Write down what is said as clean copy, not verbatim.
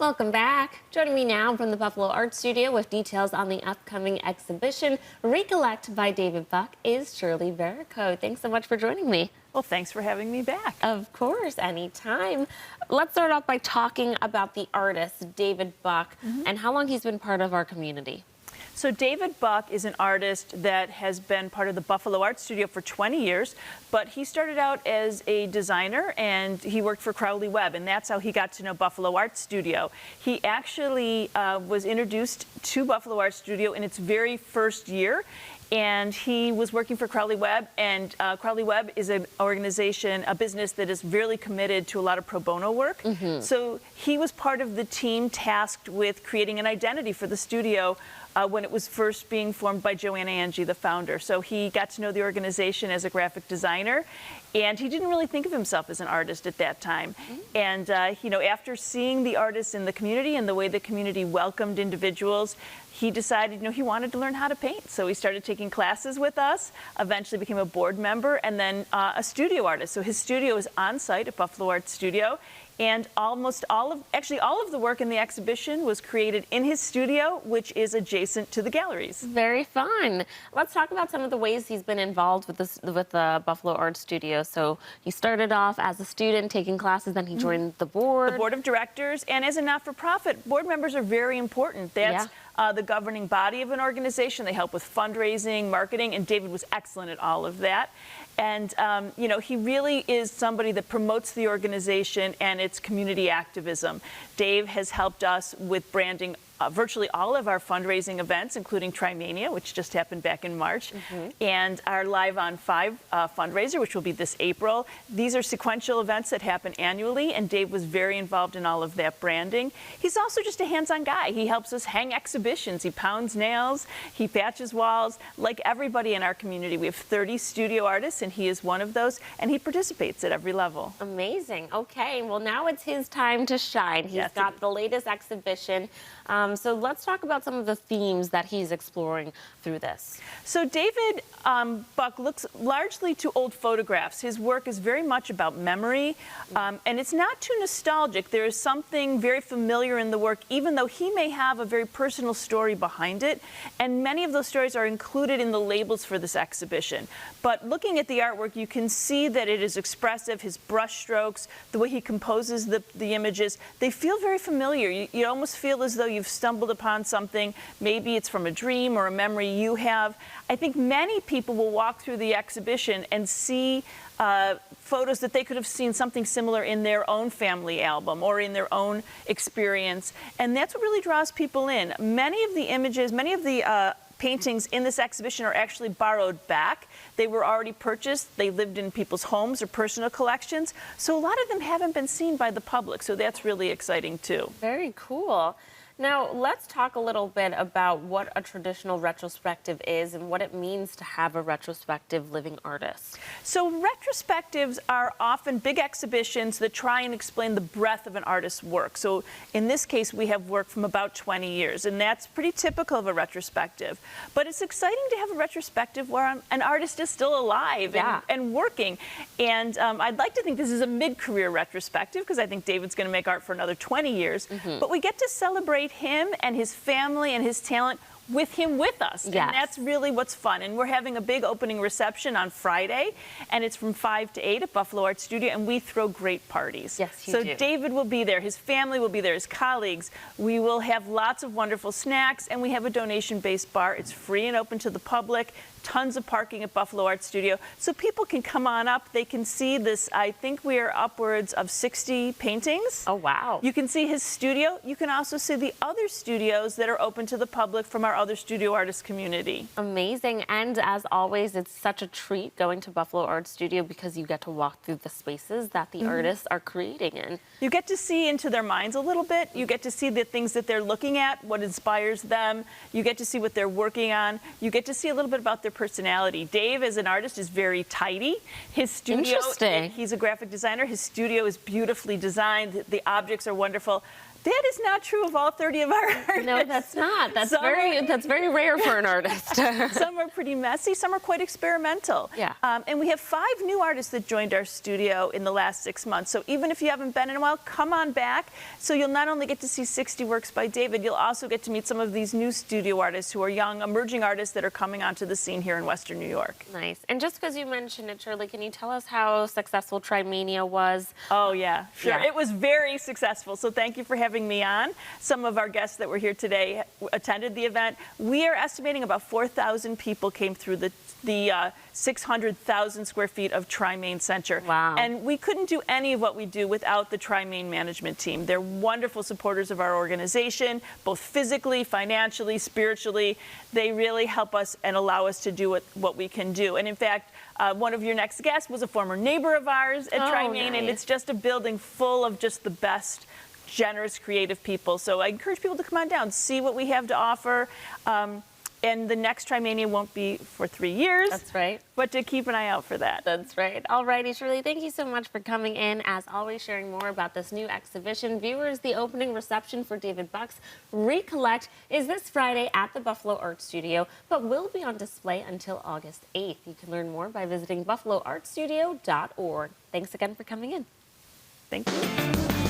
Welcome back. Joining me now from the Buffalo Art Studio with details on the upcoming exhibition, Recollect by David Buck, is Shirley Verico. Thanks so much for joining me. Well, thanks for having me back. Of course, anytime. Let's start off by talking about the artist, David Buck, and how long he's been part of our community. So David Buck is an artist that has been part of the Buffalo Art Studio for 20 years, but he started out as a designer and he worked for Crowley Webb, and that's how he got to know Buffalo Art Studio. He actually was introduced to Buffalo Art Studio in its very first year, and he was working for Crowley Webb, and Crowley Webb is an organization, a business that is really committed to a lot of pro bono work. So he was part of the team tasked with creating an identity for the studio when it was first being formed by Joanna Angie, the founder. So he got to know the organization as a graphic designer, and he didn't really think of himself as an artist at that time. And you know, after seeing the artists in the community and the way the community welcomed individuals, he decided, you know, he wanted to learn how to paint. So he started taking classes with us, eventually became a board member, and then a studio artist. So his studio is on site at Buffalo Art Studio. And almost all of the work in the exhibition was created in his studio, which is adjacent to the galleries. Very fun. Let's talk about some of the ways he's been involved with the Buffalo Art Studio. So he started off as a student taking classes, then he joined the board. The board of directors, and as a not-for-profit, board members are very important. That's the governing body of an organization. They help with fundraising, marketing, and David was excellent at all of that. And, you know, he really is somebody that promotes the organization and its community activism. Dave has helped us with branding virtually all of our fundraising events, including Trimania, which just happened back in March, and our Live on 5 fundraiser, which will be this April. These are sequential events that happen annually, and Dave was very involved in all of that branding. He's also just a hands-on guy. He helps us hang exhibitions. He pounds nails. He patches walls. Like everybody in our community, we have 30 studio artists, and he is one of those, and he participates at every level. Amazing. Okay, well, now it's his time to shine. He's got the latest exhibition. So let's talk about some of the themes that he's exploring through this. So David Buck looks largely to old photographs. His work is very much about memory, and it's not too nostalgic. There is something very familiar in the work, even though he may have a very personal story behind it, and many of those stories are included in the labels for this exhibition. But looking at the artwork, you can see that it is expressive. His brush strokes, the way he composes the images, they feel very familiar. You almost feel as though you've stumbled upon something. Maybe it's from a dream or a memory you have. I think many people will walk through the exhibition and see photos that they could have seen something similar in their own family album or in their own experience. And that's what really draws people in. Many of the images, many of the paintings in this exhibition are actually borrowed back. They were already purchased. They lived in people's homes or personal collections. So a lot of them haven't been seen by the public. So that's really exciting too. Very cool. Now, let's talk a little bit about what a traditional retrospective is and what it means to have a retrospective living artist. So retrospectives are often big exhibitions that try and explain the breadth of an artist's work. So in this case, we have work from about 20 years, and that's pretty typical of a retrospective. But it's exciting to have a retrospective where an artist is still alive and working. And I'd like to think this is a mid-career retrospective, because I think David's going to make art for another 20 years. But we get to celebrate him and his family and his talent with him with us. And that's really what's fun. And we're having a big opening reception on Friday, and it's from 5 to 8 at Buffalo Art Studio, and we throw great parties. Yes, you do. So David will be there, his family will be there, his colleagues. We will have lots of wonderful snacks, and we have a donation-based bar. It's free and open to the public. Tons of parking at Buffalo Art Studio. So people can come on up. They can see this. I think we are upwards of 60 paintings. Oh, wow. You can see his studio. You can also see the other studios that are open to the public from our other studio artist community. Amazing. And as always, it's such a treat going to Buffalo Art Studio because you get to walk through the spaces that the artists are creating in. You get to see into their minds a little bit. You get to see the things that they're looking at, what inspires them. You get to see what they're working on. You get to see a little bit about their personality. Dave, as an artist, is very tidy. His studio, Interesting. He's a graphic designer. His studio is beautifully designed. The objects are wonderful. That is not true of all 30 of our artists. No, that's not. That's Some that's very rare for an artist. Some are pretty messy, some are quite experimental. Yeah. And we have 5 new artists that joined our studio in the last 6 months. So even if you haven't been in a while, come on back. So you'll not only get to see 60 works by David, you'll also get to meet some of these new studio artists who are young, emerging artists that are coming onto the scene here in Western New York. Nice. And just because you mentioned it, Shirley, can you tell us how successful Trimania was? Oh, yeah, sure. Yeah. It was very successful. So thank you for having me on. Some of our guests that were here today attended the event. We are estimating about 4,000 people came through the 600,000 square feet of Tri-Main Center. Wow. And we couldn't do any of what we do without the Tri-Main management team. They're wonderful supporters of our organization, both physically, financially, spiritually. They really help us and allow us to do what we can do. And in fact, one of your next guests was a former neighbor of ours at Tri-Main, and nice. it's just a building full of just the best, generous, creative people. So I encourage people to come on down, see what we have to offer. And the next Trimania won't be for 3 years. That's right. But to keep an eye out for that. That's right. All righty, Shirley, thank you so much for coming in. As always, sharing more about this new exhibition. Viewers, the opening reception for David Buck's Recollect is this Friday at the Buffalo Art Studio, but will be on display until August 8th. You can learn more by visiting buffaloartstudio.org. Thanks again for coming in. Thank you.